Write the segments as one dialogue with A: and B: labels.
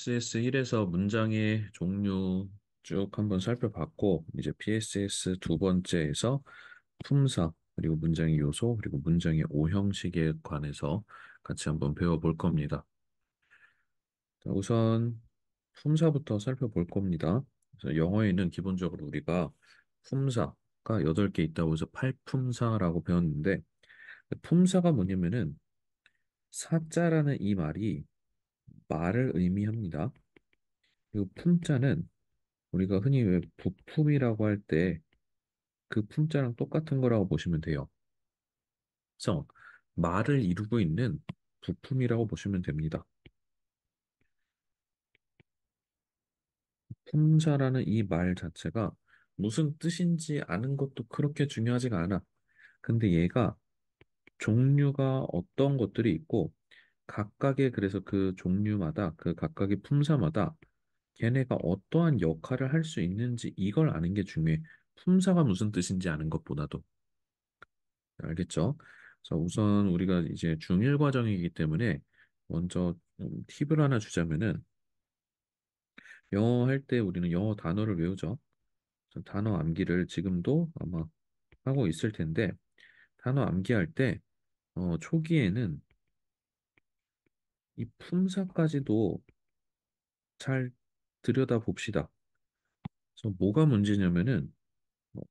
A: PSS1에서 문장의 종류 쭉 한번 살펴봤고, 이제 PSS 두 번째에서 품사, 그리고 문장의 요소, 그리고 문장의 오형식에 관해서 같이 한번 배워볼 겁니다. 자, 우선 품사부터 살펴볼 겁니다. 그래서 영어에는 기본적으로 우리가 품사가 8개 있다고 해서 팔품사라고 배웠는데, 품사가 뭐냐면은 사자라는 이 말이 말을 의미합니다. 그리고 품자는 우리가 흔히 왜 부품이라고 할 때 그 품자랑 똑같은 거라고 보시면 돼요. 그래서 말을 이루고 있는 부품이라고 보시면 됩니다. 품사라는 이 말 자체가 무슨 뜻인지 아는 것도 그렇게 중요하지가 않아. 근데 얘가 종류가 어떤 것들이 있고 각각의 그래서 그 종류마다 그 각각의 품사마다 걔네가 어떠한 역할을 할 수 있는지 이걸 아는 게 중요해. 품사가 무슨 뜻인지 아는 것보다도. 알겠죠? 자, 우선 우리가 이제 중1 과정이기 때문에 먼저 팁을 하나 주자면은 영어 할 때 우리는 영어 단어를 외우죠. 저 단어 암기를 지금도 아마 하고 있을 텐데 단어 암기할 때 초기에는 이 품사까지도 잘 들여다 봅시다. 그래서 뭐가 문제냐면은 뭐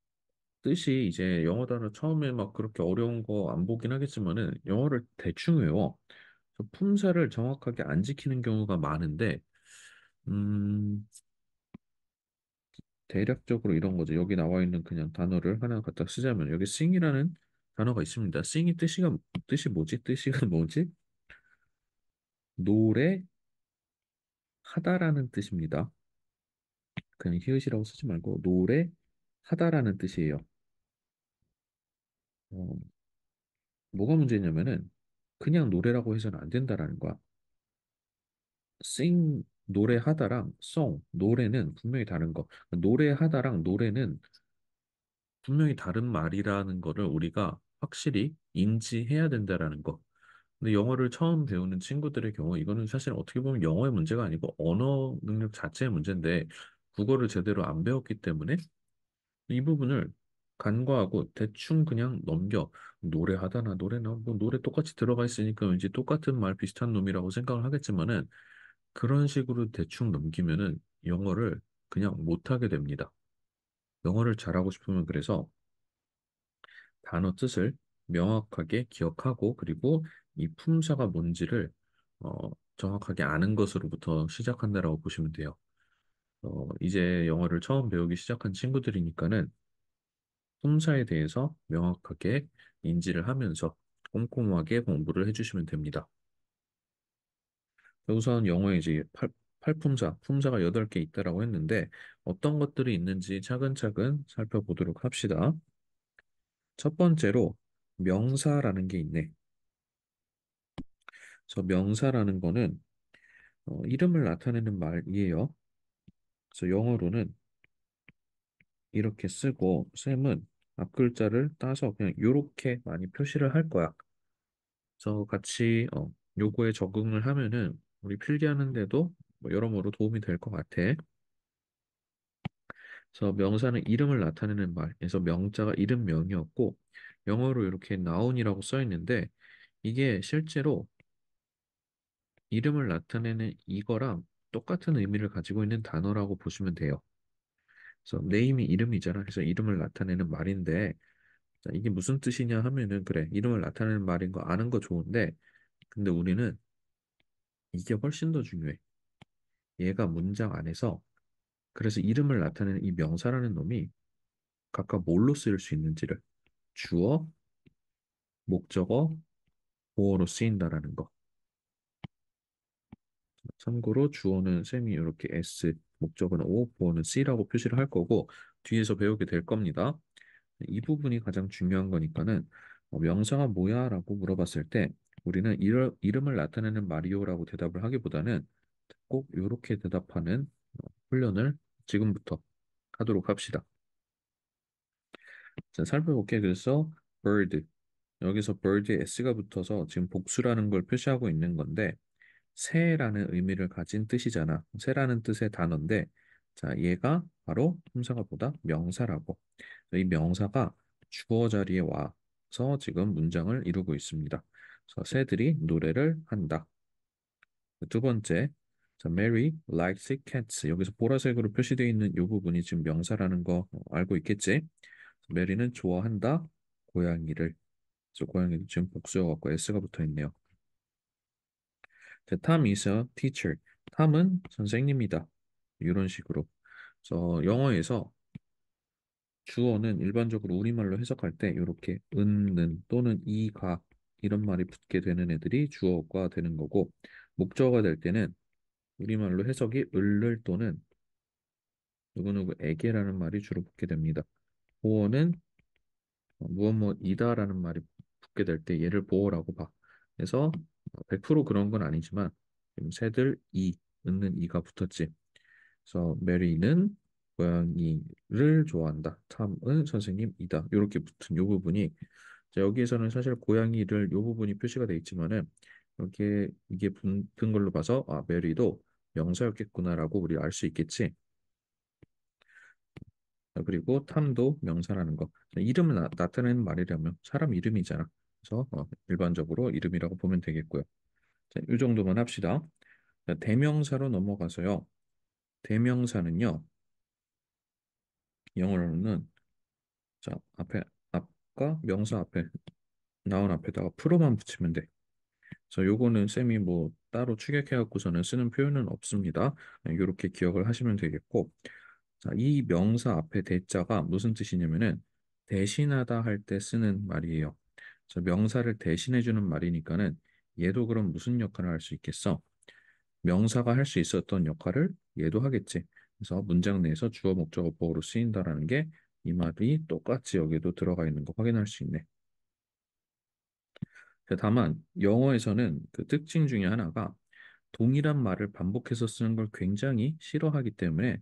A: 뜻이 이제 영어 단어 처음에 막 그렇게 어려운 거 안 보긴 하겠지만은 영어를 대충 외워. 그래서 품사를 정확하게 안 지키는 경우가 많은데 음, 대략적으로 이런 거죠. 여기 나와 있는 그냥 단어를 하나 갖다 쓰자면 여기 sing이라는 단어가 있습니다. sing이 뜻이 뭐지? 뜻이가 뭐지? 노래하다라는 뜻입니다. 그냥 히읗이라고 쓰지 말고 노래하다라는 뜻이에요. 어, 뭐가 문제냐면은 그냥 노래라고 해서는 안 된다라는 거야. sing 노래하다랑 song 노래는 분명히 다른 거. 노래하다랑 노래는 분명히 다른 말이라는 거를 우리가 확실히 인지해야 된다라는 거. 근데 영어를 처음 배우는 친구들의 경우 이거는 사실 어떻게 보면 영어의 문제가 아니고 언어 능력 자체의 문제인데 국어를 제대로 안 배웠기 때문에 이 부분을 간과하고 대충 그냥 넘겨 노래하다나 노래나 뭐 노래 똑같이 들어가 있으니까 왠지 똑같은 말 비슷한 놈이라고 생각을 하겠지만은 그런 식으로 대충 넘기면은 영어를 그냥 못하게 됩니다. 영어를 잘하고 싶으면 그래서 단어 뜻을 명확하게 기억하고 그리고 이 품사가 뭔지를 정확하게 아는 것으로부터 시작한다라고 보시면 돼요. 이제 영어를 처음 배우기 시작한 친구들이니까는 품사에 대해서 명확하게 인지를 하면서 꼼꼼하게 공부를 해주시면 됩니다. 우선 영어에 이제 품사가 8개 있다라고 했는데 어떤 것들이 있는지 차근차근 살펴보도록 합시다. 첫 번째로 명사라는 게 있네. 그래서 명사라는 거는 이름을 나타내는 말이에요. 그래서 영어로는 이렇게 쓰고 쌤은 앞 글자를 따서 그냥 이렇게 많이 표시를 할 거야. 그래서 같이 요거에 적응을 하면은 우리 필기하는데도 뭐 여러모로 도움이 될 것 같아. 그래서 명사는 이름을 나타내는 말에서 명자가 이름명이었고 영어로 이렇게 noun이라고 써 있는데 이게 실제로 이름을 나타내는 이거랑 똑같은 의미를 가지고 있는 단어라고 보시면 돼요. 그래서 네임이 이름이잖아. 그래서 이름을 나타내는 말인데 자, 이게 무슨 뜻이냐 하면은 그래 이름을 나타내는 말인 거 아는 거 좋은데 근데 우리는 이게 훨씬 더 중요해. 얘가 문장 안에서 그래서 이름을 나타내는 이 명사라는 놈이 각각 뭘로 쓰일 수 있는지를 주어, 목적어, 보어로 쓰인다라는 거. 참고로 주어는 쌤이 이렇게 S, 목적어는 O, 보어는 C라고 표시를 할 거고 뒤에서 배우게 될 겁니다. 이 부분이 가장 중요한 거니까는 명사가 뭐야? 라고 물어봤을 때 우리는 이름을 나타내는 말이요라고 대답을 하기보다는 꼭 이렇게 대답하는 훈련을 지금부터 하도록 합시다. 자, 살펴볼게. 그래서 bird 여기서 bird에 s가 붙어서 지금 복수라는 걸 표시하고 있는 건데 새라는 의미를 가진 뜻이잖아. 새라는 뜻의 단어인데, 자, 얘가 바로 품사가 보다 명사라고. 이 명사가 주어 자리에 와서 지금 문장을 이루고 있습니다. 그래서 새들이 노래를 한다. 두 번째, 자, Mary likes cats. 여기서 보라색으로 표시되어 있는 이 부분이 지금 명사라는 거 알고 있겠지? 메리는 좋아한다. 고양이를. 그래서 고양이도 지금 복수여갖고 S가 붙어 있네요. Tom is a teacher. 탐은 선생님이다. 이런 식으로. 그래서 영어에서 주어는 일반적으로 우리말로 해석할 때 이렇게 은는 또는 이가 이런 말이 붙게 되는 애들이 주어가 되는 거고 목적어가 될 때는 우리말로 해석이 을를 또는 누구누구에게라는 말이 주로 붙게 됩니다. 보어는 무엇 무엇이다라는 말이 붙게 될 때 얘를 보어라고 봐. 그래서 100% 그런 건 아니지만 지금 새들 은는 이가 붙었지. 그래서 메리는 고양이를 좋아한다. 탐은 선생님이다. 이렇게 붙은 이 부분이 자, 여기에서는 사실 고양이를 이 부분이 표시가 돼 있지만은 이게 붙은 걸로 봐서 아 메리도 명사였겠구나라고 우리 알 수 있겠지. 자, 그리고 탐도 명사라는 거. 자, 이름을 나타내는 말이라면 사람 이름이잖아. 그래서 일반적으로 이름이라고 보면 되겠고요. 자, 이 정도만 합시다. 자, 대명사로 넘어가서요. 대명사는요. 영어로는 자, 앞과 명사 앞에 나온 앞에다가 프로만 붙이면 돼. 그래서 요거는 쌤이 뭐 따로 추격해갖고서는 쓰는 표현은 없습니다. 이렇게 기억을 하시면 되겠고, 자, 이 명사 앞에 대자가 무슨 뜻이냐면은 대신하다 할 때 쓰는 말이에요. 그래서 명사를 대신해주는 말이니까는 얘도 그럼 무슨 역할을 할 수 있겠어? 명사가 할 수 있었던 역할을 얘도 하겠지. 그래서 문장 내에서 주어 목적어 보어로 쓰인다라는 게 이 말이 똑같이 여기도 들어가 있는 거 확인할 수 있네. 다만 영어에서는 그 특징 중에 하나가 동일한 말을 반복해서 쓰는 걸 굉장히 싫어하기 때문에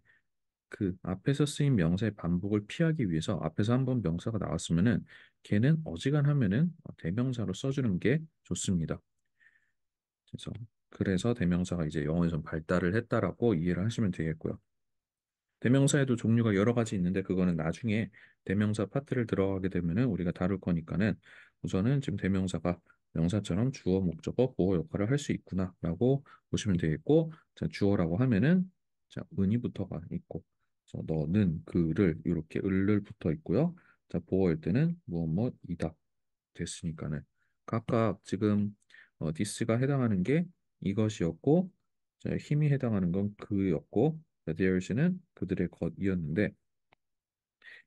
A: 그 앞에서 쓰인 명사의 반복을 피하기 위해서 앞에서 한번 명사가 나왔으면은 걔는 어지간하면은 대명사로 써주는 게 좋습니다. 그래서 대명사가 이제 영어에서 발달을 했다라고 이해를 하시면 되겠고요. 대명사에도 종류가 여러 가지 있는데 그거는 나중에 대명사 파트를 들어가게 되면은 우리가 다룰 거니까는 우선은 지금 대명사가 명사처럼 주어, 목적어, 보어 역할을 할 수 있구나라고 보시면 되겠고 자, 주어라고 하면은 자, 은이 붙어가 있고 그래서 너는 그를 이렇게 을을 붙어 있고요. 자, 보어일 때는 무엇이다 됐으니까는 각각 지금 this가 해당하는 게 이것이었고 자, 힘이 해당하는 건 그였고 theirs는 그들의 것이었는데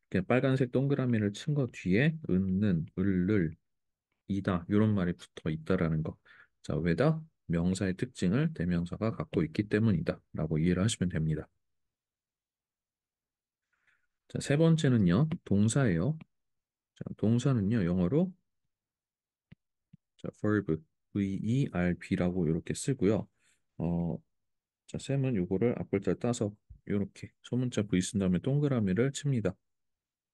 A: 그냥 빨간색 동그라미를 친 거 뒤에 은는 을를 이다 이런 말이 붙어 있다라는 거. 자, 왜다? 명사의 특징을 대명사가 갖고 있기 때문이다 라고 이해를 하시면 됩니다. 자, 세 번째는요 동사예요. 자, 동사는요 영어로 자, verb라고 이렇게 쓰고요. 어, 자, 쌤은 요거를 앞글자 따서 이렇게 소문자 V 쓴 다음에 동그라미를 칩니다.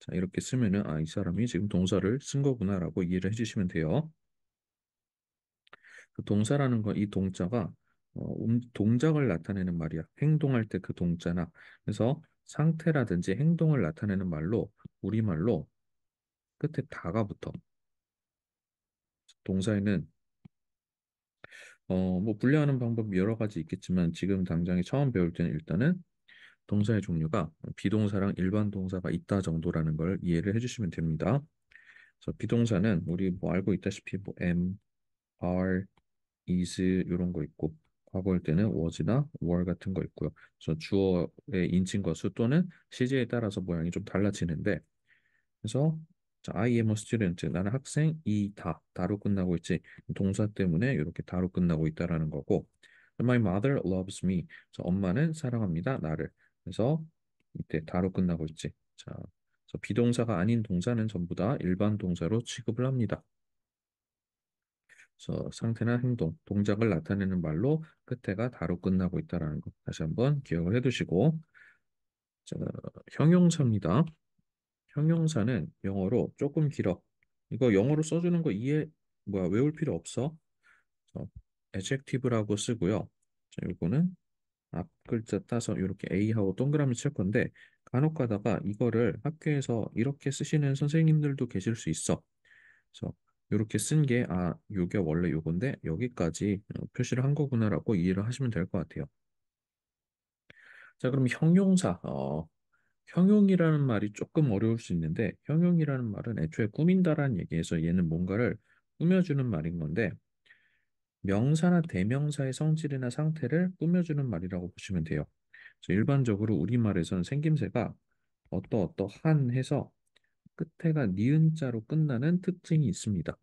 A: 자, 이렇게 쓰면은 아, 이 사람이 지금 동사를 쓴 거구나라고 이해를 해주시면 돼요. 그 동사라는 거, 이 동자가 동작을 나타내는 말이야. 행동할 때 그 동자나 그래서 상태라든지 행동을 나타내는 말로 우리말로 끝에 다가 붙어. 동사에는 뭐 분류하는 방법이 여러 가지 있겠지만 지금 당장에 처음 배울 때는 일단은 동사의 종류가 비동사랑 일반 동사가 있다 정도라는 걸 이해를 해주시면 됩니다. 그래서 비동사는 우리 뭐 알고 있다시피 뭐 am, are, is 이런 거 있고 과거일 때는 was나 were 같은 거 있고요. 그래서 주어의 인칭과 수 또는 시제에 따라서 모양이 좀 달라지는데 그래서 자, I am a student 나는 학생이다 다로 끝나고 있지 동사 때문에 이렇게 다로 끝나고 있다라는 거고 My mother loves me 자, 엄마는 사랑합니다 나를 그래서 이때 다로 끝나고 있지 자 그래서 비동사가 아닌 동사는 전부 다 일반 동사로 취급을 합니다. 그래서 상태나 행동, 동작을 나타내는 말로 끝에가 다로 끝나고 있다라는 거 다시 한번 기억을 해두시고 자, 형용사입니다. 형용사는 영어로 조금 길어. 이거 영어로 써주는 거 외울 필요 없어. adjective라고 쓰고요. 자, 요거는 앞 글자 따서 이렇게 A하고 동그라미 칠 건데 간혹 가다가 이거를 학교에서 이렇게 쓰시는 선생님들도 계실 수 있어. 그래서 이렇게 쓴 게, 아, 요게 원래 요건데 여기까지 표시를 한 거구나라고 이해를 하시면 될 것 같아요. 자, 그럼 형용사. 형용이라는 말이 조금 어려울 수 있는데 형용이라는 말은 애초에 꾸민다라는 얘기에서 얘는 뭔가를 꾸며주는 말인 건데 명사나 대명사의 성질이나 상태를 꾸며주는 말이라고 보시면 돼요. 그래서 일반적으로 우리말에서는 생김새가 어떠어떠한 해서 끝에가 니은자로 끝나는 특징이 있습니다.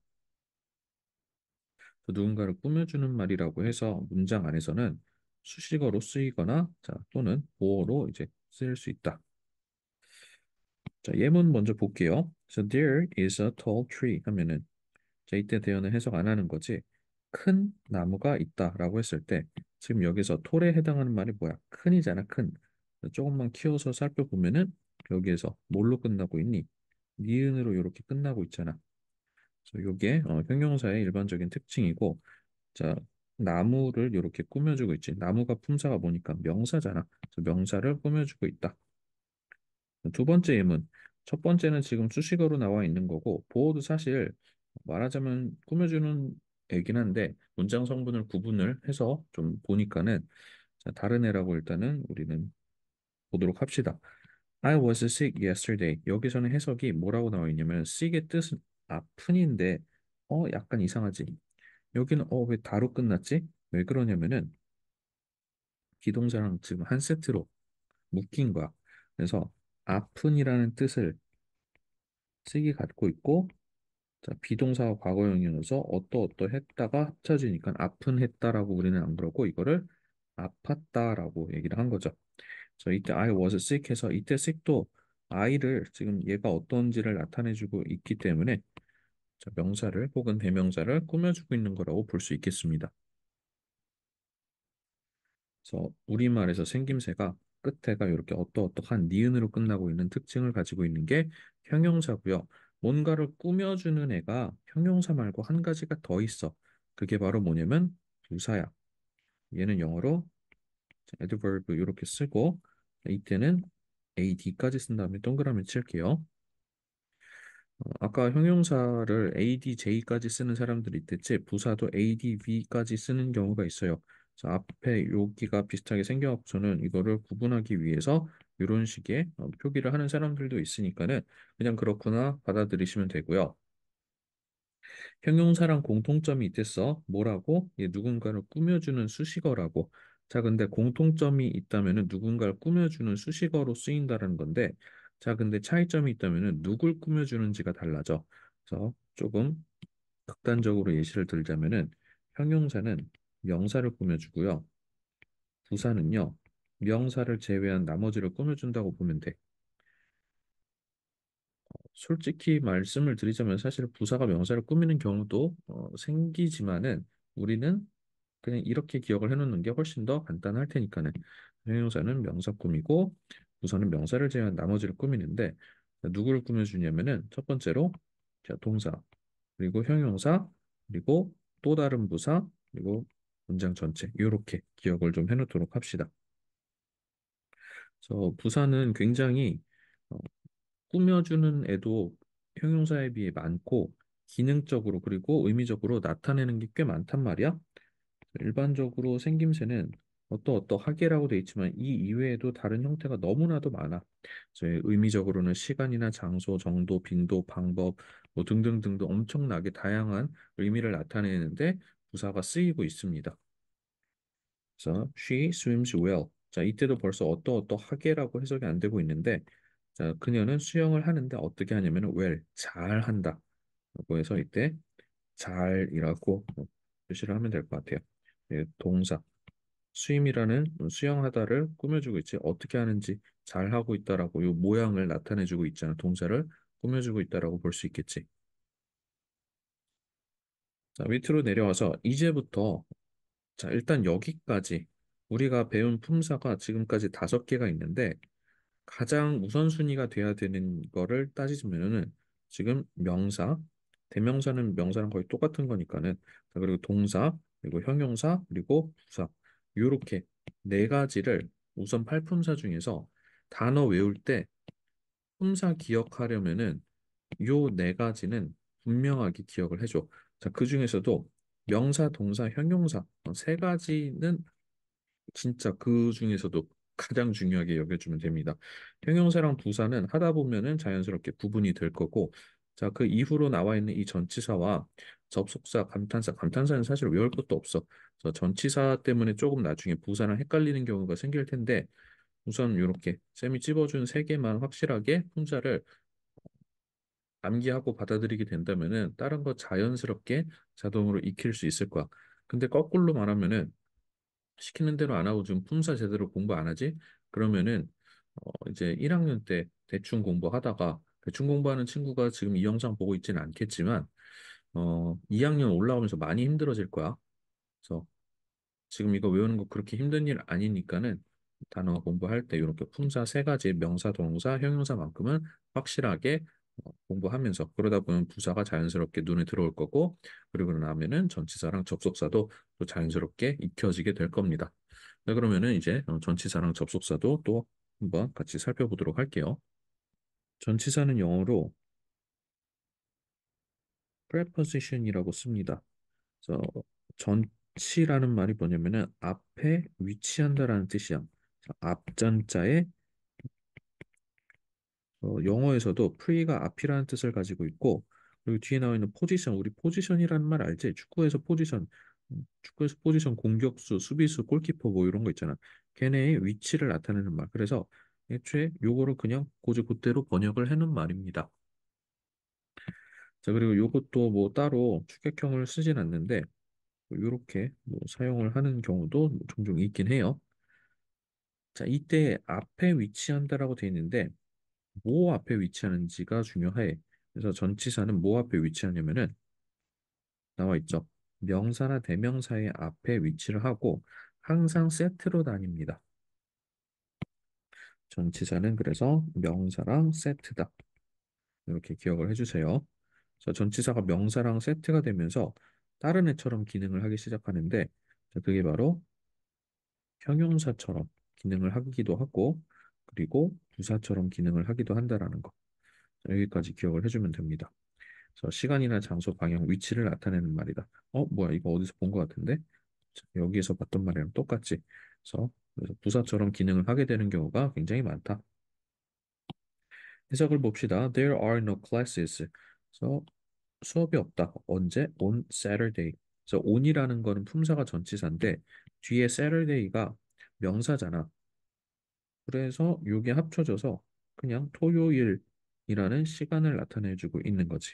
A: 누군가를 꾸며주는 말이라고 해서 문장 안에서는 수식어로 쓰이거나 자, 또는 보어로 이제 쓰일 수 있다. 자, 예문 먼저 볼게요. So there is a tall tree 하면은 자, 이때 대어는 해석 안 하는 거지. 큰 나무가 있다라고 했을 때 지금 여기서 톨에 해당하는 말이 뭐야? 큰이잖아, 큰. 조금만 키워서 살펴보면은 여기에서 뭘로 끝나고 있니? 니은으로 이렇게 끝나고 있잖아. 그래서 이게 형용사의 일반적인 특징이고 자, 나무를 이렇게 꾸며주고 있지. 나무가 품사가 뭐니까 명사잖아. 그래서 명사를 꾸며주고 있다. 두 번째 예문. 첫 번째는 지금 수식어로 나와 있는 거고, 보어도 사실 말하자면 꾸며주는 애긴 한데, 문장 성분을 구분을 해서 좀 보니까는, 자, 다른 애라고 일단은 우리는 보도록 합시다. I was sick yesterday. 여기서는 해석이 뭐라고 나와 있냐면, sick의 뜻은 아픈인데, 약간 이상하지. 여기는, 왜 다로 끝났지? 왜 그러냐면은, 기동사랑 지금 한 세트로 묶인 거야. 그래서, 아픈이라는 뜻을 쓰기 갖고 있고 자, 비동사와 과거형이어서 어떠어떠했다가 합쳐지니까 아픈 했다라고 우리는 안 그러고 이거를 아팠다라고 얘기를 한 거죠. 그래서 이때 I was sick 해서 이때 sick도 I를 지금 얘가 어떤지를 나타내주고 있기 때문에 자, 명사를 혹은 대명사를 꾸며주고 있는 거라고 볼 수 있겠습니다. 그래서 우리말에서 생김새가 끝에가 이렇게 어떠어떠한 니은으로 끝나고 있는 특징을 가지고 있는 게 형용사고요. 뭔가를 꾸며주는 애가 형용사 말고 한 가지가 더 있어. 그게 바로 뭐냐면 부사야. 얘는 영어로 adverb 이렇게 쓰고 이때는 ad까지 쓴 다음에 동그라미 칠게요. 아까 형용사를 adj까지 쓰는 사람들이 있댔지 부사도 adv까지 쓰는 경우가 있어요. 그래서 앞에 여기가 비슷하게 생겨서는 이거를 구분하기 위해서 이런 식의 표기를 하는 사람들도 있으니까는 그냥 그렇구나 받아들이시면 되고요. 형용사랑 공통점이 있댔어. 뭐라고? 얘 누군가를 꾸며주는 수식어라고. 자, 근데 공통점이 있다면은 누군가를 꾸며주는 수식어로 쓰인다는 건데, 자, 근데 차이점이 있다면은 누굴 꾸며주는지가 달라져. 그래서 조금 극단적으로 예시를 들자면은 형용사는 명사를 꾸며주고요. 부사는요, 명사를 제외한 나머지를 꾸며준다고 보면 돼. 솔직히 말씀을 드리자면 사실 부사가 명사를 꾸미는 경우도 생기지만은 우리는 그냥 이렇게 기억을 해놓는 게 훨씬 더 간단할 테니까는 형용사는 명사 꾸미고 부사는 명사를 제외한 나머지를 꾸미는데 누구를 꾸며주냐면은 첫 번째로 자, 동사 그리고 형용사 그리고 또 다른 부사 그리고 문장 전체 이렇게 기억을 좀 해놓도록 합시다. 그래서 부사는 굉장히 어, 꾸며주는 애도 형용사에 비해 많고 기능적으로 그리고 의미적으로 나타내는 게 꽤 많단 말이야. 일반적으로 생김새는 어떠어떠하게라고 돼 있지만 이 이외에도 다른 형태가 너무나도 많아. 그래서 의미적으로는 시간이나 장소, 정도, 빈도, 방법 뭐 등등등등 엄청나게 다양한 의미를 나타내는데 부사가 쓰이고 있습니다. 그래서 she swims well. 자, 이때도 벌써 어떠어떠하게라고 해석이 안 되고 있는데 자, 그녀는 수영을 하는데 어떻게 하냐면 well, 잘 한다. 라고 해서 이때 잘이라고 표시를 하면 될 것 같아요. 예, 동사 수임이라는 수영하다를 꾸며주고 있지 어떻게 하는지 잘하고 있다라고 요 모양을 나타내주고 있잖아. 동사를 꾸며주고 있다라고 볼 수 있겠지. 자, 밑으로 내려와서 이제부터 자, 일단 여기까지 우리가 배운 품사가 지금까지 5개가 있는데 가장 우선순위가 돼야 되는 거를 따지자면은 지금 명사, 대명사는 명사랑 거의 똑같은 거니까는 자, 그리고 동사, 그리고 형용사, 그리고 부사. 요렇게 네 가지를 우선 팔품사 중에서 단어 외울 때 품사 기억하려면은 요 네 가지는 분명하게 기억을 해줘. 자, 그 중에서도 명사, 동사, 형용사 세 가지는 진짜 그 중에서도 가장 중요하게 여겨주면 됩니다. 형용사랑 부사는 하다 보면은 자연스럽게 구분이 될 거고, 자, 그 이후로 나와 있는 이 전치사와 접속사, 감탄사, 감탄사는 사실 외울 것도 없어. 그래서 전치사 때문에 조금 나중에 부사랑 헷갈리는 경우가 생길 텐데, 우선 이렇게 쌤이 찝어준 세 개만 확실하게 품사를 암기하고 받아들이게 된다면은 다른 거 자연스럽게 자동으로 익힐 수 있을 거야. 근데 거꾸로 말하면은 시키는 대로 안 하고 좀 품사 제대로 공부 안 하지? 그러면은 이제 1학년 때 대충 공부하다가 대충 공부하는 친구가 지금 이 영상 보고 있지는 않겠지만 2학년 올라오면서 많이 힘들어질 거야. 그래서 지금 이거 외우는 거 그렇게 힘든 일 아니니까는 단어 공부할 때 이렇게 품사 세 가지 명사, 동사, 형용사만큼은 확실하게 공부하면서 그러다 보면 부사가 자연스럽게 눈에 들어올 거고 그리고 나면은 전치사랑 접속사도 또 자연스럽게 익혀지게 될 겁니다. 자, 그러면은 이제 전치사랑 접속사도 또 한번 같이 살펴보도록 할게요. 전치사는 영어로 preposition이라고 씁니다. 그래서 전치라는 말이 뭐냐면은 앞에 위치한다라는 뜻이야. 자, 앞전자에 영어에서도 pre가 앞이라는 뜻을 가지고 있고 그리고 뒤에 나와 있는 포지션, 우리 포지션이라는 말 알지? 축구에서 포지션, 축구에서 포지션 공격수, 수비수, 골키퍼 뭐 이런 거 있잖아. 걔네의 위치를 나타내는 말. 그래서 애초에 요거를 그냥 고지고대로 번역을 해놓은 말입니다. 자, 그리고 요것도 뭐 따로 축약형을 쓰진 않는데 이렇게 뭐 사용을 하는 경우도 뭐 종종 있긴 해요. 자, 이때 앞에 위치한다라고 되어 있는데 뭐 앞에 위치하는지가 중요해. 그래서 전치사는 뭐 앞에 위치하냐면은 나와 있죠. 명사나 대명사의 앞에 위치를 하고 항상 세트로 다닙니다. 전치사는 그래서 명사랑 세트다. 이렇게 기억을 해주세요. 자, 전치사가 명사랑 세트가 되면서 다른 애처럼 기능을 하기 시작하는데 자, 그게 바로 형용사처럼 기능을 하기도 하고 그리고 부사처럼 기능을 하기도 한다라는 거. 자, 여기까지 기억을 해주면 됩니다. 그래서 시간이나 장소, 방향, 위치를 나타내는 말이다. 뭐야, 이거 어디서 본 것 같은데? 자, 여기에서 봤던 말이랑 똑같지. 그래서 부사처럼 기능을 하게 되는 경우가 굉장히 많다. 해석을 봅시다. There are no classes. 그래서 수업이 없다. 언제? On Saturday. 그래서 on이라는 거는 품사가 전치사인데 뒤에 Saturday가 명사잖아. 그래서 이게 합쳐져서 그냥 토요일이라는 시간을 나타내주고 있는 거지.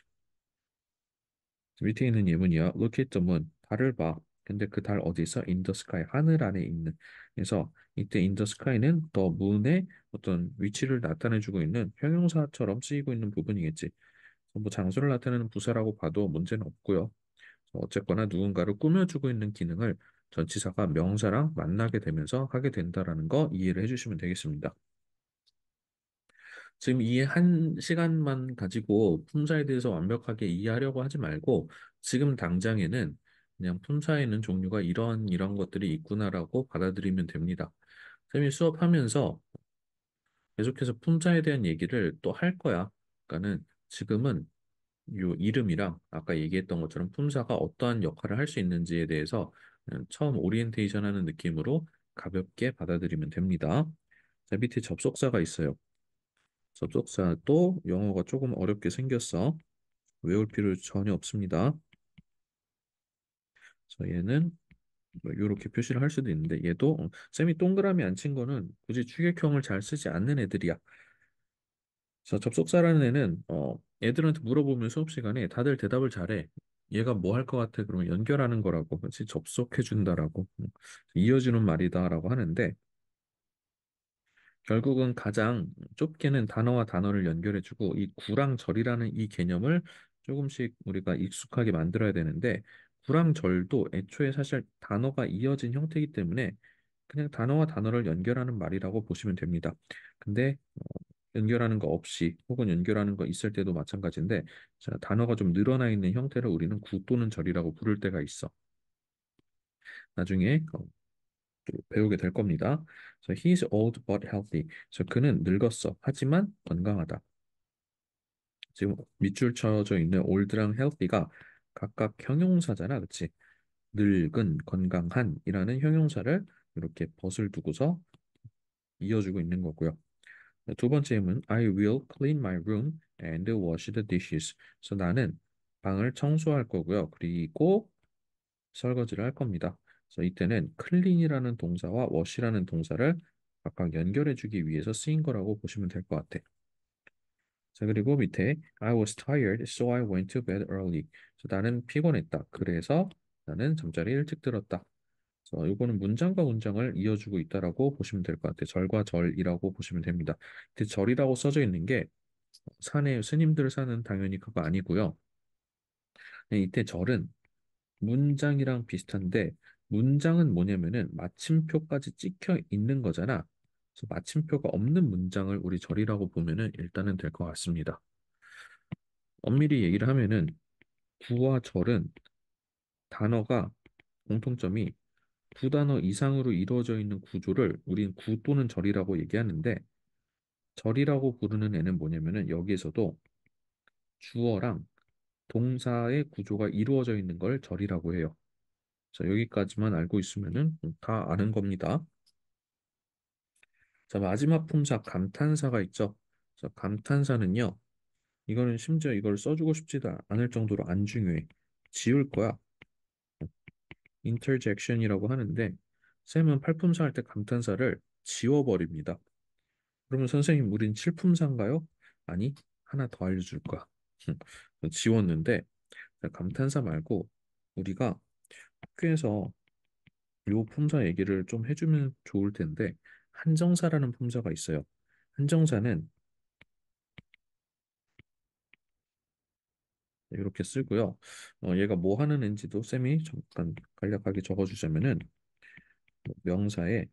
A: 밑에 있는 예문이야. Look at the moon. 달을 봐. 근데 그 달 어디 있어? In the sky. 하늘 안에 있는. 그래서 이때 in the sky는 the moon의 어떤 위치를 나타내주고 있는 형용사처럼 쓰이고 있는 부분이겠지. 그래서 뭐 장소를 나타내는 부사라고 봐도 문제는 없고요. 어쨌거나 누군가를 꾸며주고 있는 기능을 전치사가 명사랑 만나게 되면서 하게 된다라는 거 이해를 해주시면 되겠습니다. 지금 이 한 시간만 가지고 품사에 대해서 완벽하게 이해하려고 하지 말고 지금 당장에는 그냥 품사에는 종류가 이런 것들이 있구나라고 받아들이면 됩니다. 쌤이 수업하면서 계속해서 품사에 대한 얘기를 또 할 거야. 그러니까는 지금은 요 이름이랑 아까 얘기했던 것처럼 품사가 어떠한 역할을 할 수 있는지에 대해서 그냥 처음 오리엔테이션 하는 느낌으로 가볍게 받아들이면 됩니다. 자, 밑에 접속사가 있어요. 접속사도 영어가 조금 어렵게 생겼어. 외울 필요 전혀 없습니다. 그래서 얘는 뭐 이렇게 표시를 할 수도 있는데 얘도 쌤이 동그라미 안 친 거는 굳이 추격형을 잘 쓰지 않는 애들이야. 그래서 접속사라는 애는 애들한테 물어보면 수업 시간에 다들 대답을 잘해. 얘가 뭐 할 것 같아? 그러면 연결하는 거라고. 그렇지? 접속해 준다라고. 이어주는 말이다라고 하는데 결국은 가장 좁게는 단어와 단어를 연결해주고 이 구랑 절이라는 이 개념을 조금씩 우리가 익숙하게 만들어야 되는데 구랑 절도 애초에 사실 단어가 이어진 형태이기 때문에 그냥 단어와 단어를 연결하는 말이라고 보시면 됩니다. 근데 연결하는 거 없이 혹은 연결하는 거 있을 때도 마찬가지인데 자, 단어가 좀 늘어나 있는 형태를 우리는 구 또는 절이라고 부를 때가 있어. 나중에 또 배우게 될 겁니다. 그래서 he's old but healthy. 그래서 그는 늙었어. 하지만 건강하다. 지금 밑줄 쳐져 있는 old랑 healthy가 각각 형용사잖아, 그치? 늙은, 건강한이라는 형용사를 이렇게 벗을 두고서 이어주고 있는 거고요. 두 번째 예문 I will clean my room and wash the dishes. 그래서 나는 방을 청소할 거고요. 그리고 설거지를 할 겁니다. 그래서 이때는 clean이라는 동사와 wash라는 동사를 각각 연결해 주기 위해서 쓰인 거라고 보시면 될 것 같아. 자, 그리고 밑에 I was tired, so I went to bed early. 그래서 나는 피곤했다. 그래서 나는 잠자리 일찍 들었다. 그래서 이거는 문장과 문장을 이어주고 있다라고 보시면 될 것 같아요. 절과 절이라고 보시면 됩니다. 근데 절이라고 써져 있는 게 산에 스님들 사는 당연히 그거 아니고요. 네, 이때 절은 문장이랑 비슷한데 문장은 뭐냐면은 마침표까지 찍혀 있는 거잖아. 그래서 마침표가 없는 문장을 우리 절이라고 보면은 일단은 될 것 같습니다. 엄밀히 얘기를 하면은 구와 절은 단어가 공통점이 두 단어 이상으로 이루어져 있는 구조를 우린 구 또는 절이라고 얘기하는데 절이라고 부르는 애는 뭐냐면은 여기에서도 주어랑 동사의 구조가 이루어져 있는 걸 절이라고 해요. 자, 여기까지만 알고 있으면은 다 아는 겁니다. 자, 마지막 품사 감탄사가 있죠. 자, 감탄사는요. 이거는 심지어 이걸 써주고 싶지도 않을 정도로 안 중요해. 지울 거야. interjection이라고 하는데 쌤은 팔품사 할 때 감탄사를 지워버립니다. 그러면 선생님 우린 칠품사인가요? 아니, 하나 더 알려줄 거야. 지웠는데 감탄사 말고 우리가 학교에서 요 품사 얘기를 좀 해주면 좋을 텐데 한정사라는 품사가 있어요. 한정사는 이렇게 쓰고요. 얘가 뭐 하는 앤지도 쌤이 잠깐 간략하게 적어주자면은 명사의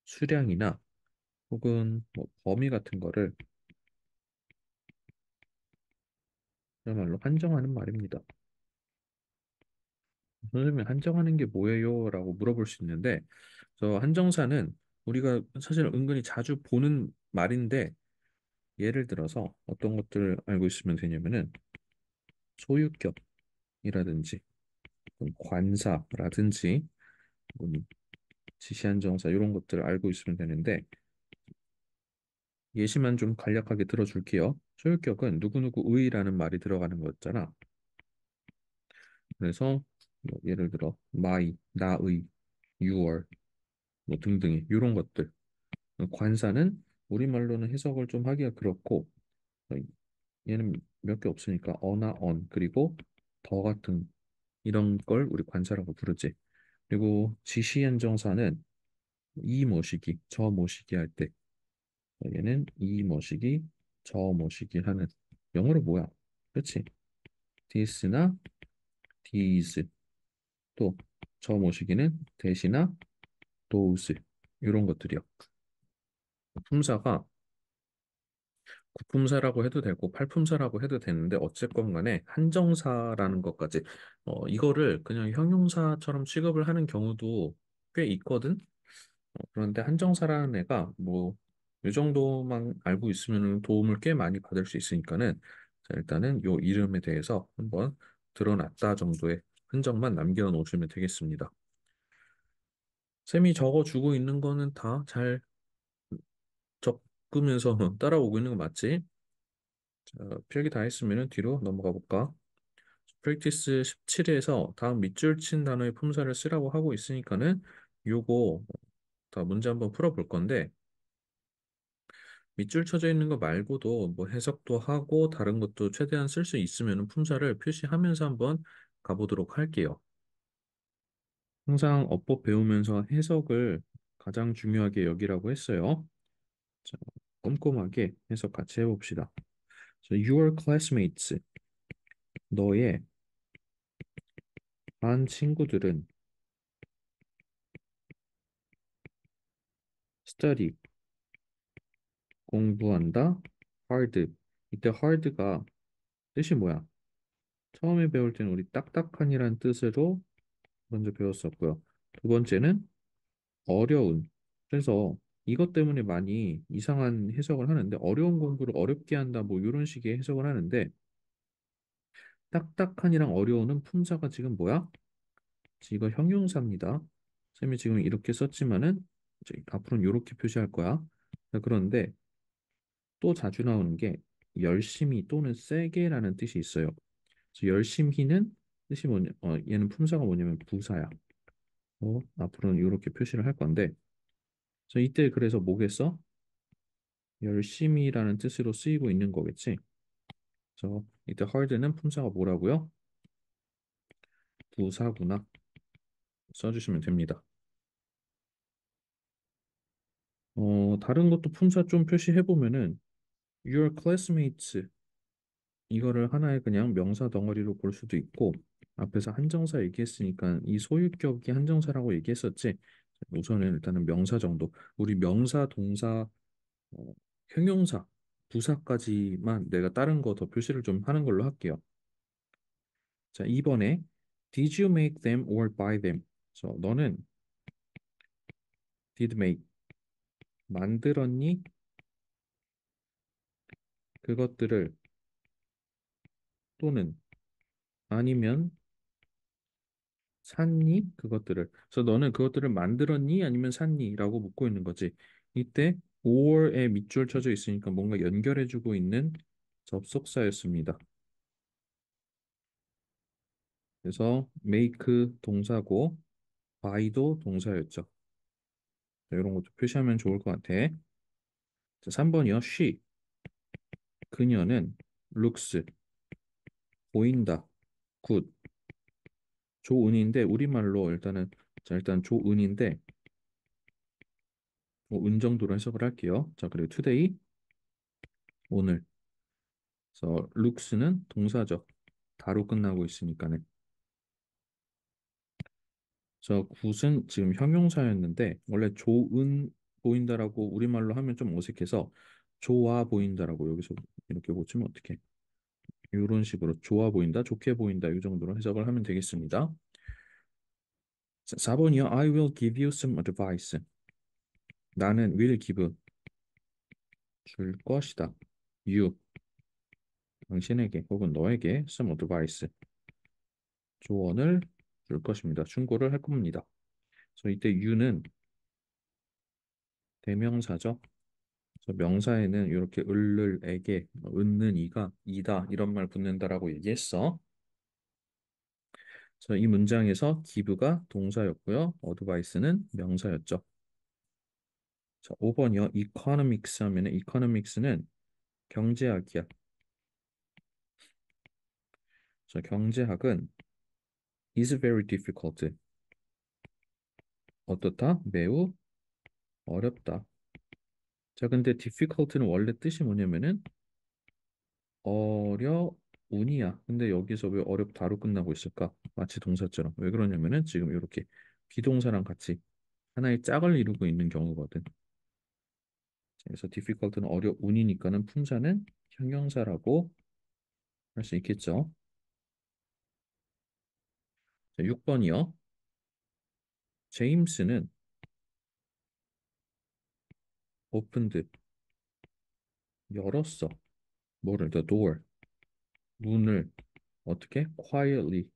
A: 수량이나 혹은 뭐 범위 같은 거를 그야말로 한정하는 말입니다. 선생님 한정하는 게 뭐예요? 라고 물어볼 수 있는데 저 한정사는 우리가 사실 은근히 자주 보는 말인데 예를 들어서 어떤 것들을 알고 있으면 되냐면은 소유격이라든지 관사라든지 지시한정사 이런 것들을 알고 있으면 되는데 예시만 좀 간략하게 들어줄게요. 소유격은 누구누구의라는 말이 들어가는 거였잖아. 그래서 뭐 예를 들어 my, 나의, your 뭐 등등의 이런 것들. 관사는 우리말로는 해석을 좀 하기가 그렇고 얘는 몇 개 없으니까 어나 언 그리고 더 같은 이런 걸 우리 관사라고 부르지. 그리고 지시한정사는 이 모시기, 저 모시기 할 때 얘는 이 모시기, 저 모시기 하는 영어로 뭐야? 그렇지? this나 these 또 저 모시기는 that이나 those 이런 것들이요. 품사가 구품사라고 해도 되고 팔품사라고 해도 되는데 어쨌건 간에 한정사라는 것까지 이거를 그냥 형용사처럼 취급을 하는 경우도 꽤 있거든. 그런데 한정사라는 애가 뭐 이 정도만 알고 있으면 도움을 꽤 많이 받을 수 있으니까는 자, 일단은 요 이름에 대해서 한번 드러났다 정도의 흔적만 남겨 놓으시면 되겠습니다. 쌤이 적어주고 있는 거는 다 잘 적으면서 따라오고 있는 거 맞지? 자, 필기 다 했으면 뒤로 넘어가 볼까? 프랙티스 17에서 다음 밑줄 친 단어의 품사를 쓰라고 하고 있으니까는 요거 다 문제 한번 풀어볼 건데 밑줄 쳐져 있는 거 말고도 뭐 해석도 하고 다른 것도 최대한 쓸 수 있으면 품사를 표시하면서 한번 가보도록 할게요. 항상 어법 배우면서 해석을 가장 중요하게 여기라고 했어요. 자, 꼼꼼하게 해석 같이 해봅시다. So, your classmates, 너의 반 친구들은 study, 공부한다, hard. 이때 hard가 뜻이 뭐야? 처음에 배울 때는 우리 딱딱한이란 뜻으로 먼저 배웠었고요. 두 번째는 어려운. 그래서 이것 때문에 많이 이상한 해석을 하는데 어려운 공부를 어렵게 한다 뭐 이런 식의 해석을 하는데 딱딱한이랑 어려운은 품사가 지금 뭐야? 이거 형용사입니다. 쌤이 지금 이렇게 썼지만은 이제 앞으로는 이렇게 표시할 거야. 자, 그런데 또 자주 나오는 게 열심히 또는 세게라는 뜻이 있어요. 그래서 열심히는 뜻이 뭐냐? 얘는 품사가 뭐냐면 부사야. 앞으로는 이렇게 표시를 할 건데, 이때 그래서 뭐겠어? 열심히라는 뜻으로 쓰이고 있는 거겠지. 이때 hard는 품사가 뭐라고요? 부사구나. 써주시면 됩니다. 다른 것도 품사 좀 표시해 보면은 your classmates 이거를 하나의 그냥 명사 덩어리로 볼 수도 있고 앞에서 한정사 얘기했으니까 이 소유격이 한정사라고 얘기했었지. 우선은 일단은 명사 정도. 우리 명사, 동사, 어, 형용사, 부사까지만 내가 다른 거 더 표시를 좀 하는 걸로 할게요. 자, 2번에 Did you make them or buy them? 너는 did make 만들었니? 그것들을 또는 아니면 샀니? 그것들을. 그래서 너는 그것들을 만들었니? 아니면 샀니? 라고 묻고 있는 거지. 이때 or에 밑줄 쳐져 있으니까 뭔가 연결해주고 있는 접속사였습니다. 그래서 make 동사고 buy도 동사였죠. 자, 이런 것도 표시하면 좋을 것 같아. 자, 3번이요. she. 그녀는 looks. 보인다. good. 조은인데 우리말로 일단은 자, 일단 조은인데 은 정도로 해석을 할게요. 자, 그리고 today 오늘. 그래서 looks는 동사죠. 다로 끝나고 있으니까는. 굿은 지금 형용사였는데 원래 좋은 보인다라고 우리말로 하면 좀 어색해서 좋아 보인다라고 여기서 이렇게 고치면 어떡해? 이런 식으로 좋아 보인다, 좋게 보인다 이 정도로 해석을 하면 되겠습니다. 자, 4번이요. I will give you some advice. 나는 will give 줄 것이다. You 당신에게 혹은 너에게 some advice 조언을 줄 것입니다. 충고를 할 겁니다. 이때 you는 대명사죠. 명사에는 이렇게 을을에게 은는 이가 이다 이런 말 붙는다라고 얘기했어. 이 문장에서 give가 동사였고요. advice는 명사였죠. 자, 5번이요. economics 하면은 economics는 경제학이야. 경제학은 is very difficult. 어떻다? 매우 어렵다. 자, 근데 difficult는 원래 뜻이 뭐냐면은 어려운이야. 근데 여기서 왜 어렵다로 끝나고 있을까? 마치 동사처럼. 왜 그러냐면은 지금 이렇게 비동사랑 같이 하나의 짝을 이루고 있는 경우거든. 그래서 difficult는 어려운이니까는 품사는 형용사라고 할 수 있겠죠. 자, 6번이요. 제임스는 opened 열었어. 뭐를 the door 문을 어떻게 quietly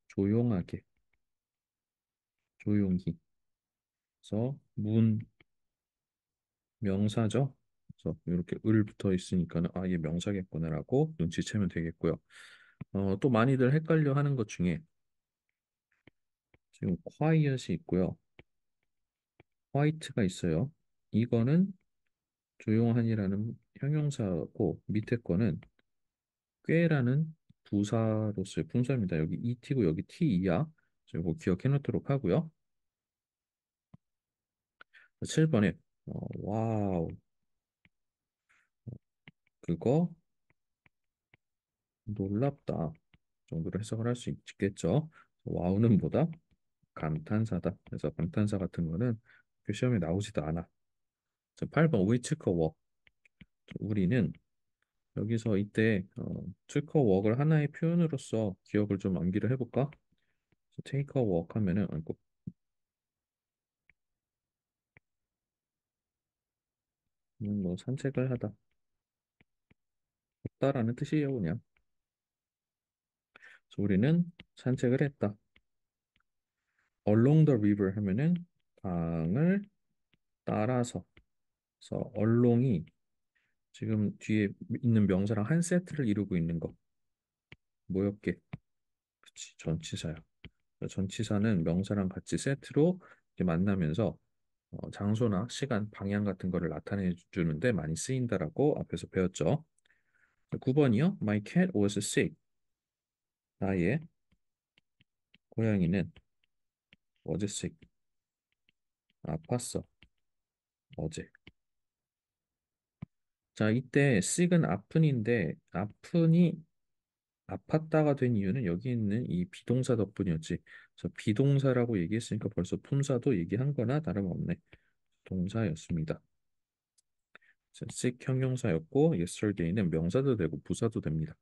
A: 조용하게 조용히 그래서 문 명사죠. 그래서 이렇게 을 붙어 있으니까는 얘 명사겠구나라고 눈치채면 되겠고요. 또 많이들 헷갈려 하는 것 중에 지금 quiet이 있고요. white가 있어요. 이거는 조용한이라는 형용사고 밑에 거는 꽤라는 부사로서의 품사입니다. 여기 et고 여기 te야. 이거 기억해 놓도록 하고요. 7번에 와우 그거 놀랍다 정도로 해석을 할 수 있겠죠. 와우는 뭐다? 감탄사다. 그래서 감탄사 같은 거는 그 시험에 나오지도 않아. 8번 위치커 우리는 여기서 이때 특허 웍을 하나의 표현으로서 기억을 좀 암기를 해볼까? take a walk 하면은 꼭 뭐 산책을 하다, 걷다라는 뜻이에요, 그냥. 그래서 우리는 산책을 했다. along the river 하면은 강을 따라서. 그래서 along이 지금 뒤에 있는 명사랑 한 세트를 이루고 있는 거 뭐였게? 그치, 전치사야. 전치사는 명사랑 같이 세트로 이렇게 만나면서 장소나 시간, 방향 같은 거를 나타내 주는데 많이 쓰인다라고 앞에서 배웠죠. 9번이요. My cat was sick. 나의 고양이는 was sick. 아팠어. 어제. 자, 이때 sick은 아픈인데 아픈이 아팠다가 된 이유는 여기 있는 이 비동사 덕분이었지. 그래서 비동사라고 얘기했으니까 벌써 품사도 얘기한 거나 다름없네. 동사였습니다. 자, sick 형용사였고 yesterday는 명사도 되고 부사도 됩니다.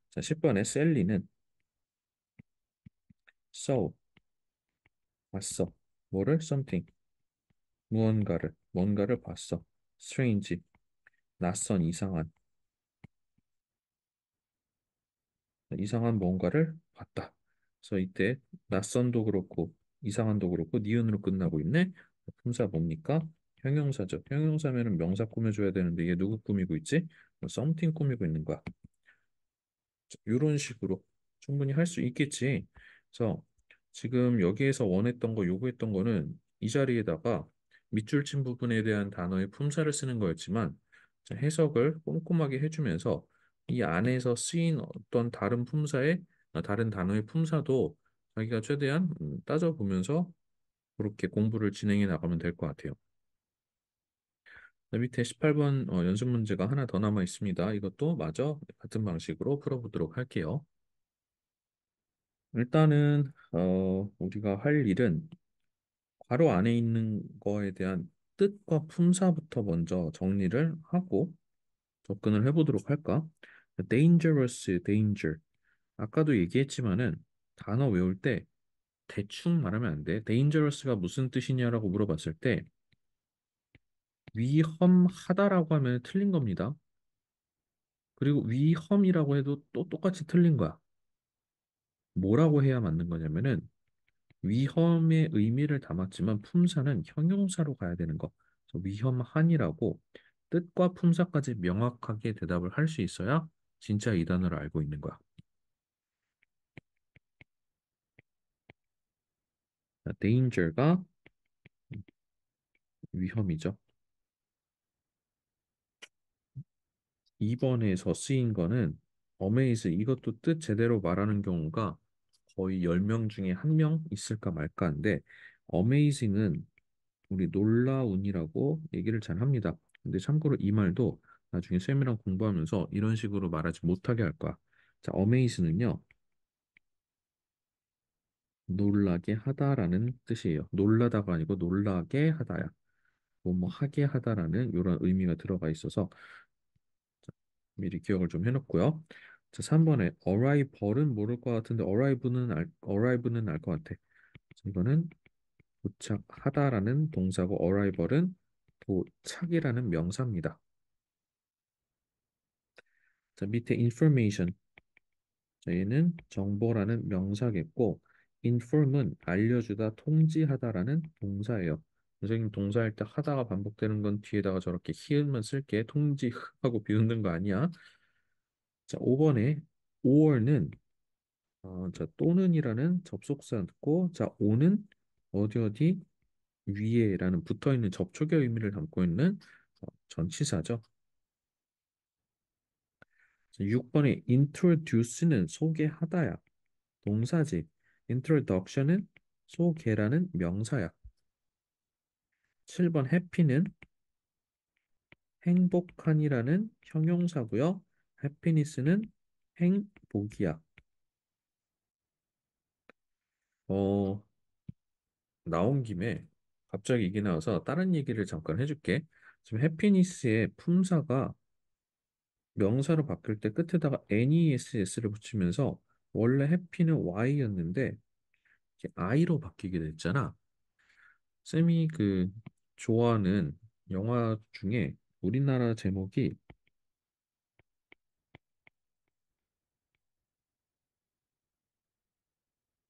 A: 자, 10번에 셀리는 saw 봤어. 뭐를? something 뭔가를 봤어. strange 낯선 이상한 뭔가를 봤다. 그래서 이때 낯선도 그렇고 이상한도 그렇고 니은으로 끝나고 있네. 품사 뭡니까? 형용사죠. 형용사면은 명사 꾸며줘야 되는데 얘 누구 꾸미고 있지? something 꾸미고 있는 거야. 이런 식으로 충분히 할 수 있겠지. 그래서 지금 여기에서 원했던 거, 요구했던 거는 이 자리에다가 밑줄 친 부분에 대한 단어의 품사를 쓰는 거였지만 자, 해석을 꼼꼼하게 해주면서 이 안에서 쓰인 어떤 다른 품사의 다른 단어의 품사도 자기가 최대한 따져보면서 그렇게 공부를 진행해 나가면 될 것 같아요. 네, 밑에 18번 연습 문제가 하나 더 남아 있습니다. 이것도 마저 같은 방식으로 풀어보도록 할게요. 일단은 우리가 할 일은 괄호 안에 있는 거에 대한 뜻과 품사부터 먼저 정리를 하고 접근을 해보도록 할까? dangerous, danger. 아까도 얘기했지만은 단어 외울 때 대충 말하면 안 돼. dangerous가 무슨 뜻이냐라고 물어봤을 때 위험하다라고 하면 틀린 겁니다. 그리고 위험이라고 해도 또 똑같이 틀린 거야. 뭐라고 해야 맞는 거냐면은 위험의 의미를 담았지만 품사는 형용사로 가야 되는 거. 그래서 위험한이라고 뜻과 품사까지 명확하게 대답을 할 수 있어야 진짜 이 단어를 알고 있는 거야. danger가 위험이죠. 2번에서 쓰인 거는 amaze 이것도 뜻 제대로 말하는 경우가 거의 10명 중에 1명 있을까 말까인데 amazing은 우리 놀라운이라고 얘기를 잘 합니다. 근데 참고로 이 말도 나중에 쌤이랑 공부하면서 이런 식으로 말하지 못하게 할 거야. 자, amaze는요, 놀라게 하다라는 뜻이에요. 놀라다가 아니고 놀라게 하다야. 뭐 하게 하다라는 이런 의미가 들어가 있어서 미리 기억을 좀 해놓고요. 자, 3번에 arrival은 모를 것 같은데 arrive는 알 것 같아. 자, 이거는 도착하다라는 동사고 arrival은 도착이라는 명사입니다. 자, 밑에 information. 자, 얘는 정보라는 명사겠고, inform은 알려주다, 통지하다라는 동사예요. 선생님 동사할 때 하다가 반복되는 건 뒤에다가 저렇게 히읗만 쓸게 통지하고 비웃는 거 아니야. 자, 5번에 or는 자, 또는이라는 접속사고, 자, 오는 어디 어디 위에라는 붙어 있는 접촉의 의미를 담고 있는 전치사죠. 6번에 introduce는 소개하다야. 동사지. introduction은 소개라는 명사야. 7번 happy는 행복한이라는 형용사고요. happiness는 행복이야. 어, 나온 김에 갑자기 이게 나와서 다른 얘기를 잠깐 해줄게. 지금 happiness의 품사가 명사로 바뀔 때 끝에다가 ness를 붙이면서 원래 happy는 y였는데 이렇게 I로 바뀌게 됐잖아. 쌤이 그 좋아하는 영화 중에 우리나라 제목이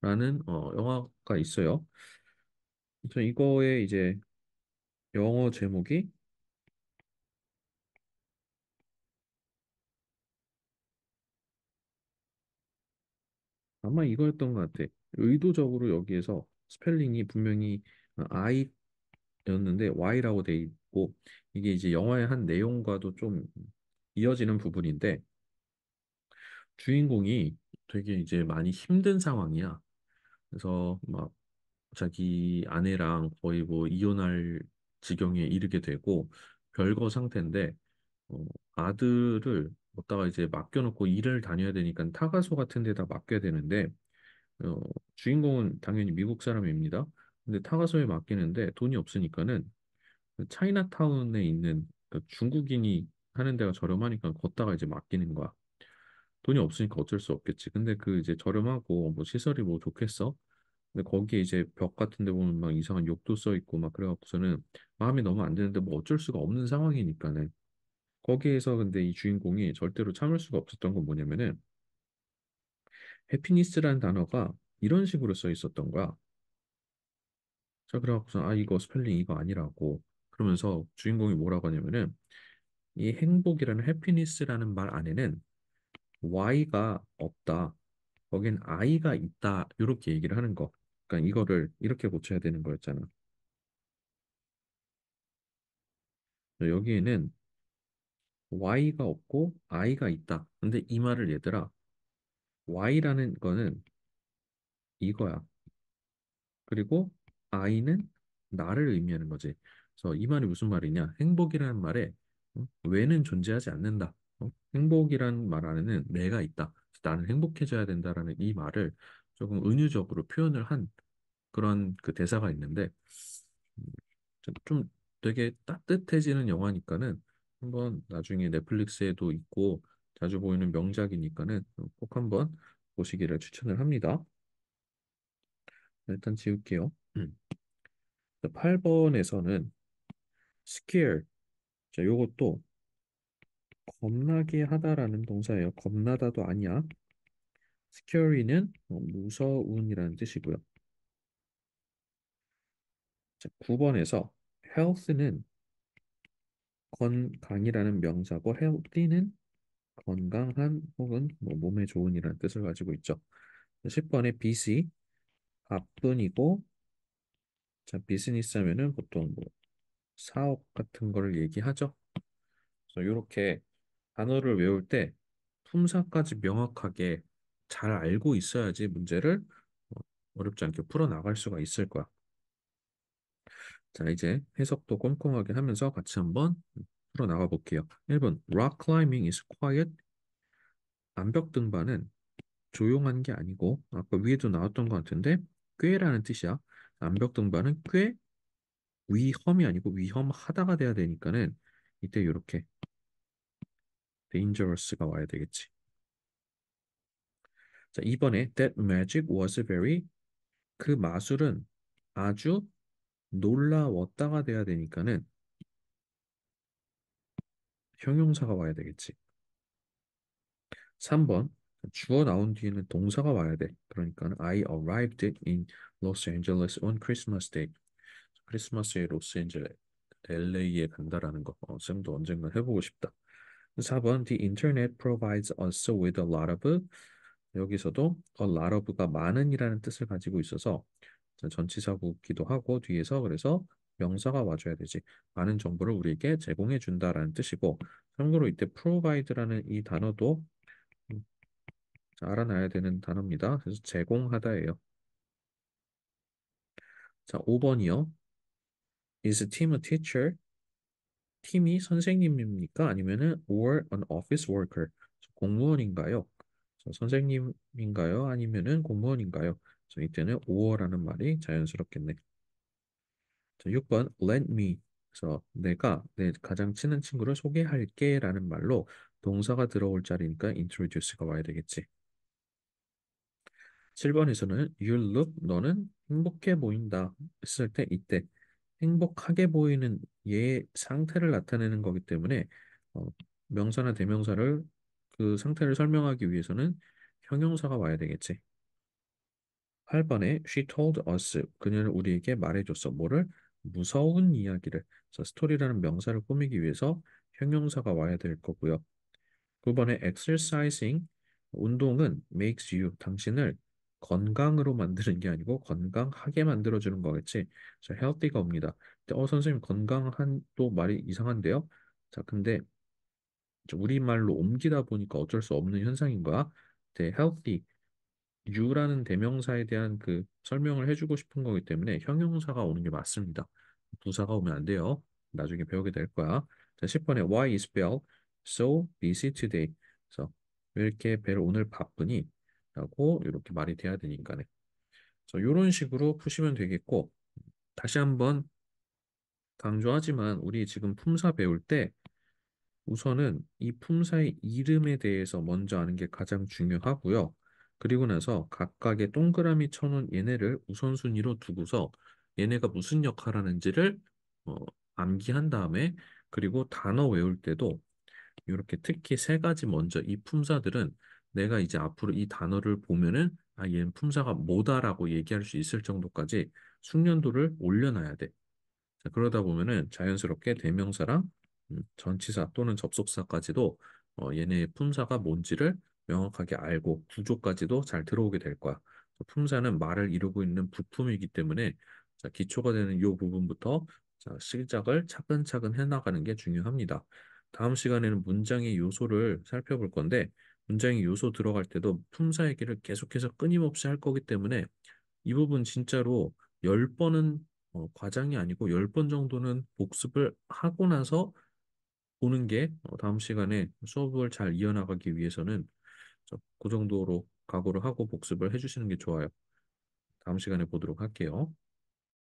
A: 라는 영화가 있어요. 그래서 이거의 이제 영어 제목이 아마 이거였던 것 같아. 의도적으로 여기에서 스펠링이 분명히 I였는데 Y라고 돼 있고 이게 이제 영화의 한 내용과도 좀 이어지는 부분인데 주인공이 되게 이제 많이 힘든 상황이야. 그래서 막 자기 아내랑 거의 뭐 이혼할 지경에 이르게 되고 별거 상태인데 어, 아들을 갖다가 이제 맡겨놓고 일을 다녀야 되니까 타가소 같은 데다 맡겨야 되는데 어, 주인공은 당연히 미국 사람입니다. 근데 타가소에 맡기는데 돈이 없으니까는 그 차이나타운에 있는 그 중국인이 하는 데가 저렴하니까 걷다가 이제 맡기는 거야. 돈이 없으니까 어쩔 수 없겠지. 근데 그 이제 저렴하고 뭐 시설이 뭐 좋겠어? 근데 거기에 이제 벽 같은 데 보면 막 이상한 욕도 써 있고 막 그래갖고서는 마음이 너무 안 드는데 뭐 어쩔 수가 없는 상황이니까는 거기에서 근데 이 주인공이 절대로 참을 수가 없었던 건 뭐냐면은 해피니스라는 단어가 이런 식으로 써 있었던 거야. 자, 그래갖고서 아 이거 스펠링 이거 아니라고 그러면서 주인공이 뭐라고 하냐면은 이 행복이라는 해피니스라는 말 안에는 Y가 없다. 거긴 I가 있다. 이렇게 얘기를 하는 거. 그러니까 이거를 이렇게 고쳐야 되는 거였잖아. 여기에는 Y가 없고 I가 있다. 근데 이 말을 얘들아, Y라는 거는 이거야. 그리고 I는 나를 의미하는 거지. 그래서 이 말이 무슨 말이냐? 행복이라는 말에 왜는 존재하지 않는다. 행복이라는 말 안에는 내가 있다. 나는 행복해져야 된다라는 이 말을 조금 은유적으로 표현을 한 그런 그 대사가 있는데 음, 좀 되게 따뜻해지는 영화니까는 한번 나중에 넷플릭스에도 있고 자주 보이는 명작이니까는 꼭 한번 보시기를 추천을 합니다. 일단 지울게요. 8번에서는 scare. 자, 요것도 겁나게 하다라는 동사예요. 겁나다도 아니야. scary는 무서운이라는 뜻이고요. 자, 9번에서 health는 건강이라는 명사고 healthy는 건강한 혹은 뭐 몸에 좋은이라는 뜻을 가지고 있죠. 10번에 busy 바쁜이고 자 비즈니스 하면은 보통 뭐 사업 같은 거를 얘기하죠. 그래서 이렇게 단어를 외울 때 품사까지 명확하게 잘 알고 있어야지 문제를 어, 어렵지 않게 풀어 나갈 수가 있을 거야. 자 이제 해석도 꼼꼼하게 하면서 같이 한번 풀어 나가 볼게요. 1번 Rock climbing is quiet. 암벽 등반은 조용한 게 아니고 아까 위에도 나왔던 것 같은데 꽤라는 뜻이야. 암벽 등반은 꽤 위험이 아니고 위험하다가 돼야 되니까는 이때 이렇게 dangerous가 와야 되겠지. 자, 이번에 that magic was very 그 마술은 아주 놀라웠다가 돼야 되니까는 형용사가 와야 되겠지. 3번 주어 나온 뒤에는 동사가 와야 돼. 그러니까 I arrived in Los Angeles on Christmas Day. 크리스마스에 로스앤젤레 LA에 간다라는 거. 쌤도 언젠가 해보고 싶다. 4번 The internet provides us with a lot of 여기서도 a lot of가 많은이라는 뜻을 가지고 있어서 전치사구기도 하고 뒤에서 그래서 명사가 와줘야 되지. 많은 정보를 우리에게 제공해 준다라는 뜻이고 참고로 이때 provide라는 이 단어도 음, 알아놔야 되는 단어입니다. 그래서 제공하다예요. 자, 5번이요. Is Tim a teacher? 팀이 선생님입니까? 아니면은 or an office worker? 공무원인가요? 선생님인가요? 아니면은 공무원인가요? 이때는 or라는 말이 자연스럽겠네. 자, 6번 let me. 그래서 내가 내 가장 친한 친구를 소개할게라는 말로 동사가 들어올 자리니까 introduce가 와야 되겠지. 7번에서는 you look 너는 행복해 보인다 했을 때 이때 행복하게 보이는 얘의 상태를 나타내는 거기 때문에 어, 명사나 대명사를 그 상태를 설명하기 위해서는 형용사가 와야 되겠지. 8번에 she told us 그녀는 우리에게 말해줬어. 뭐를? 무서운 이야기를. 그래서 스토리라는 명사를 꾸미기 위해서 형용사가 와야 될 거고요. 9번에 exercising 운동은 makes you 당신을 건강으로 만드는 게 아니고 건강하게 만들어주는 거겠지. 자, healthy가 옵니다. 근데, 선생님 건강한 또 말이 이상한데요. 자, 근데 우리말로 옮기다 보니까 어쩔 수 없는 현상인 거야. 네, healthy you라는 대명사에 대한 그 설명을 해주고 싶은 거기 때문에 형용사가 오는 게 맞습니다. 부사가 오면 안 돼요. 나중에 배우게 될 거야. 자, 10번에 Why is Belle so busy today? 그래서 왜 이렇게 벨 오늘 바쁘니? 라고 이렇게 말이 돼야 되니까네. 그래서 이런 식으로 푸시면 되겠고 다시 한번 강조하지만 우리 지금 품사 배울 때 우선은 이 품사의 이름에 대해서 먼저 아는 게 가장 중요하고요. 그리고 나서 각각의 동그라미 쳐놓은 얘네를 우선순위로 두고서 얘네가 무슨 역할을 하는지를 어, 암기한 다음에 그리고 단어 외울 때도 이렇게 특히 세 가지 먼저 이 품사들은 내가 이제 앞으로 이 단어를 보면은 아, 얘는 품사가 뭐다라고 얘기할 수 있을 정도까지 숙련도를 올려놔야 돼. 자, 그러다 보면은 자연스럽게 대명사랑 전치사 또는 접속사까지도 얘네의 품사가 뭔지를 명확하게 알고 구조까지도 잘 들어오게 될 거야. 품사는 말을 이루고 있는 부품이기 때문에 자, 기초가 되는 이 부분부터 자, 시작을 차근차근 해나가는 게 중요합니다. 다음 시간에는 문장의 요소를 살펴볼 건데 문장의 요소 들어갈 때도 품사 얘기를 계속해서 끊임없이 할 거기 때문에 이 부분 진짜로 10번은 과장이 아니고 10번 정도는 복습을 하고 나서 보는 게 다음 시간에 수업을 잘 이어나가기 위해서는 그 정도로 각오를 하고 복습을 해주시는 게 좋아요. 다음 시간에 보도록 할게요.